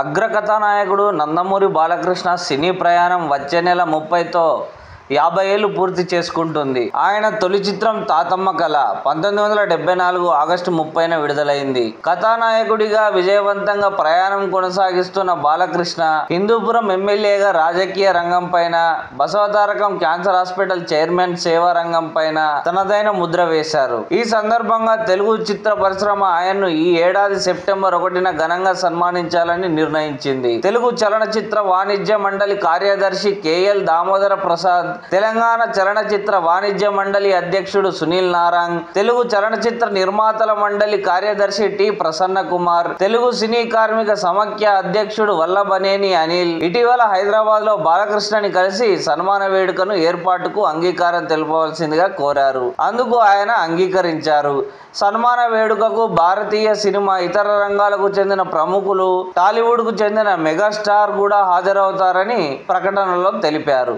అగ్రకథానాయకుడు నందమూరి బాలకృష్ణ సినీ ప్రయాణం వచ్చే నెల 30తో 50 ఏళ్లు పూర్తి చేసుకుంటుంది. ఆయన తొలి చిత్రం తాతమ్మ కళ 1974 ఆగస్టు 30న విడుదలైంది. కథానాయకుడిగా విజయవంతంగా ప్రయాణం కొనసాగిస్తున్న బాలకృష్ణ హిందూపురం ఎమ్మెల్యేగా రాజకీయ రంగంపైన, బసవతారకం క్యాన్సర్ హాస్పిటల్ చైర్మన్ సేవా రంగంపైన తనదైన ముద్ర వేశారు. ఈ సందర్భంగా తెలుగు చిత్ర పరిశ్రమ ఆయన్ను ఈ ఏడాది సెప్టెంబర్ 1న ఘనంగా సన్మానించాలని నిర్ణయించింది. తెలుగు చలనచిత్ర వాణిజ్య మండలి కార్యదర్శి కెఎల్ దామోదర ప్రసాద్, తెలంగాణ చలనచిత్ర వాణిజ్య మండలి అధ్యక్షుడు సునీల్ నారాంగ్, తెలుగు చలనచిత్ర నిర్మాతల మండలి కార్యదర్శి టి ప్రసన్న కుమార్, తెలుగు సినీ కార్మిక సమాఖ్య అధ్యక్షుడు వల్లభనేని అనిల్ ఇటీవల హైదరాబాద్ లో బాలకృష్ణని కలిసి సన్మాన వేడుకను ఏర్పాటుకు అంగీకారం తెలపవలసిందిగా కోరారు. అందుకు ఆయన అంగీకరించారు. సన్మాన వేడుకకు భారతీయ సినిమా, ఇతర రంగాలకు చెందిన ప్రముఖులు, టాలీవుడ్ కు చెందిన మెగాస్టార్ కూడా హాజరవుతారని ప్రకటనలో తెలిపారు.